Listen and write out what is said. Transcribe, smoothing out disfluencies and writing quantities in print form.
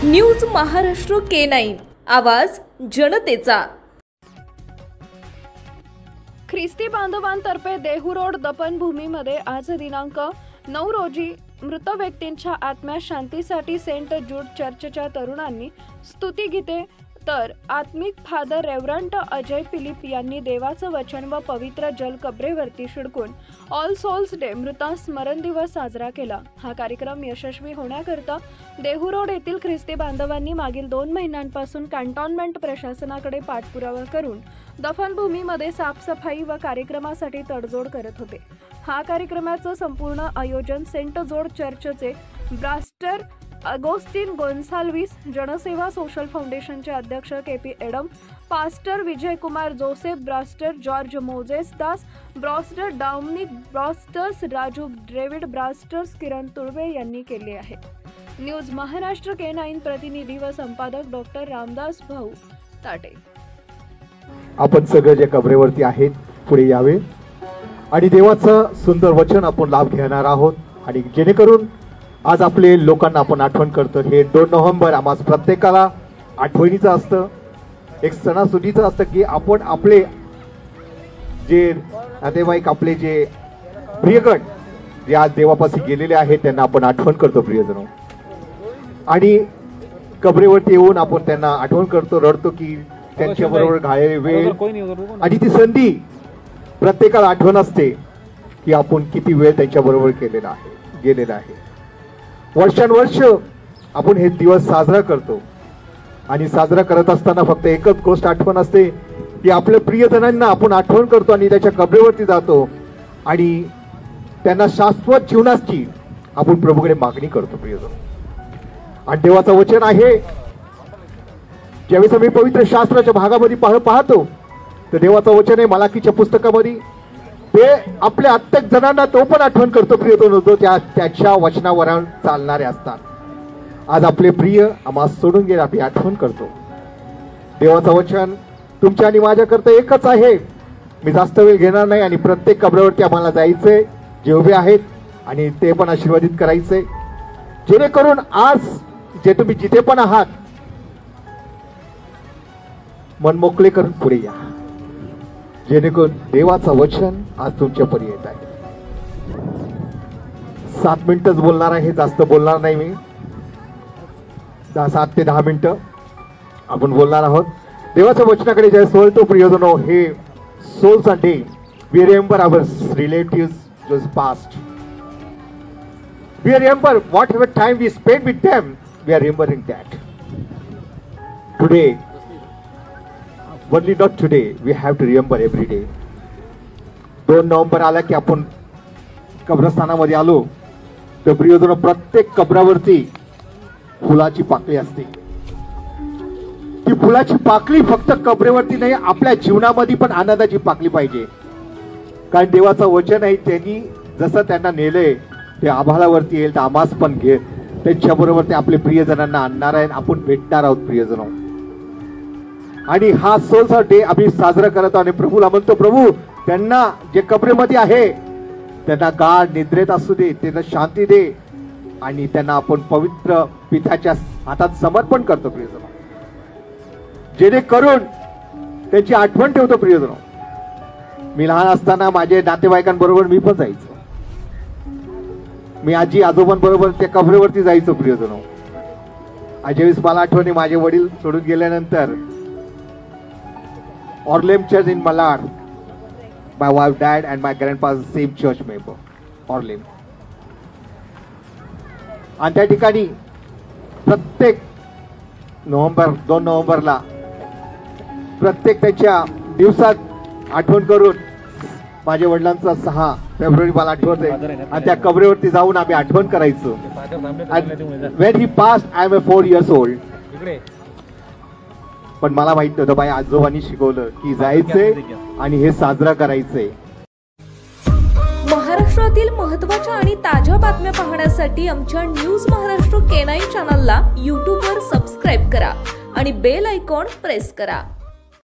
News Maharashtra K9 आवाज जनतेचा। ख्रिस्ती बांधवांतर्फे देहू रोड दफनभूमीमध्ये आज दिनांक 9 रोजी मृत व्यक्तींच्या आत्म्या शांतीसाठी सेंट जूड चर्चच्या तरुणांनी स्तुतिगीते तर आत्मिक फादर रेव्हरंट अजय फिलिप यांनी देवाचं वचन व पवित्र जल कबरेवरती शिडकून ऑल सोल्स डे मृता स्मरण दिवस साजरा केला। हा कार्यक्रम यशस्वी होण्याकरता देहू रोड येथील ख्रिस्ती बांधवांनी मागील 2 महिन्यांपासून कॅन्टोन्मेंट प्रशासनाकडे पाठपुरावा करून दफनभूमीमध्ये साफसफाई व कार्यक्रमासाठी तडजोड करत होते। हा कार्यक्रमाचं संपूर्ण आयोजन सेंट जॉर्ज चर्चचे ब्रास्टर अगोस्टिन गोन्साल्विस, जनसेवा सोशल फाउंडेशनचे अध्यक्ष KP Adam, pastor Vijay Kumar Joseph brother, George Moses Das brother, Dominic brothers, Raju David brothers, Kiran Tulve यांनी केले आहे। न्यूज महाराष्ट्र K9 प्रतिनिधी व संपादक डॉक्टर रामदास भाऊ ताटे। आपण सगळे जे कबरेवरती आहेत पुढे यावे आणि देवाचं सुंदर वचन आपण लाभ घेणार आहोत आणि जेणेकरून आज आपले लोकांना आपण आठवण करतो। हे 2 नोव्हेंबर आम्हा प्रत्येकाला आठवणीचं असतं, एक सणासुदीचं असतं की आपण आपले जे नातेवाईक, आपले जे प्रियगण जे आज देवापाशी गेलेले आहेत त्यांना आपण आठवण करतो प्रियजनो, आणि कबरेवरती येऊन आपण त्यांना आठवण करतो, रडतो की त्यांच्याबरोबर घाललेली वेळ आणि ती संधी प्रत्येकाला आठवण असते की आपण किती वेळ त्यांच्याबरोबर गेलेला आहे। वर्षानुवर्ष आपण हे दिवस साजरा करतो आणि साजरा करत असताना फक्त एकच गोष्ट आठवण असते की आपल्या प्रियजनांना आपण आठवण करतो आणि त्याच्या कबरेवरती जातो आणि त्यांना शाश्वत जीवनाची आपण प्रभूकडे मागणी करतो प्रियजन। आणि देवाचं वचन आहे, ज्यावेळेस आम्ही पवित्र शास्त्राच्या भागामध्ये पाहतो तर देवाचं वचन आहे मलाकीच्या पुस्तकामध्ये, ते आपल्या प्रत्येक जणांना तो पण आठवण करतो प्रियजन जो त्याच्या वचनावर चालणारे असतात। आज आपले प्रिय आम्हा सोडून गेले, आपली आठवण करतो। देवाचं वचन तुमच्या आणि माझ्याकरता एकच आहे। मी जास्त वेळ घेणार नाही आणि प्रत्येक कबरेवरती आम्हाला जायचंय जे उभे आहेत आणि ते पण आशीर्वादित करायचे, जेणेकरून आज जे तुम्ही जिथे पण आहात मन मोकळे करून पुढे या, जेणेकरून देवाचं वचन आज तुमच्या परी येत आहे। 7 मिनिटच बोलणार आहे, जास्त बोलणार नाही मी, 7 ते 10 मिनिटं आपण बोलणार आहोत। देवाच्या वचनाकडे ज्या वळतो प्रियजनो, हे soul Sunday we remember our relatives those past, we remember whatever time we spend with them, we are remembering that today, only not today, we have to remember every day। 2 November आला की आपण कब्रस्थानामध्ये आलो तर प्रियजनो प्रत्येक कबरावरती फुलाची पाकळी असते। ती फुलाची पाकळी फक्त कबरेवरती नाही, आपल्या जीवनामध्ये पण आनंदाची पाकळी पाहिजे, कारण देवाचं वचन आहे त्यांनी जसं त्यांना नेलंय ते आभाळावरती येईल तर आम्हास पण घे त्यांच्याबरोबर ते आपले प्रियजनांना आणणार आहे, आपण भेटणार आहोत प्रियजनो। आणि हा सोलचा डे आम्ही साजरा करत आणि प्रभूला म्हणतो, प्रभू त्यांना जे कबरेमध्ये आहे त्यांना गाढ निद्रेत असू दे, त्यांना शांती दे आणि त्यांना आपण पवित्र पित्याच्या हातात समर्पण करतो प्रियजनो, जेणेकरून त्यांची आठवण ठेवतो प्रियजनो। मी लहान असताना माझे नातेवाईकांबरोबर मी पण जायचो, मी आजी आजोबांबरोबर त्या कबरेवरती जायचो प्रियजनो। ज्यावेळेस मला आठवणी माझे वडील सोडून गेल्यानंतर Orlem Church in Malad, my wife, dad and my grandpa is the same church member, Orlem. आणि त्या ठिकाणी प्रत्येक 2 नोव्हेंबरला प्रत्येक त्याच्या दिवसात आठवण करून माझ्या वडिलांचा 6 फेब्रुवारी मला आठवते आणि त्या कबरेवरती जाऊन आम्ही आठवण करायचो। When he passed, I am 4 years old. पण मला माहित नव्हतं, बाई आजोबांनी शिकवलं की जायचंय आणि हे साजरा करायचंय। महाराष्ट्रातील महत्त्वाच्या आणि ताज्या बातम्या पाहण्यासाठी आमच्या न्यूज महाराष्ट्र K9 चॅनलला YouTube वर सबस्क्राईब करा आणि बेल आयकॉन प्रेस करा।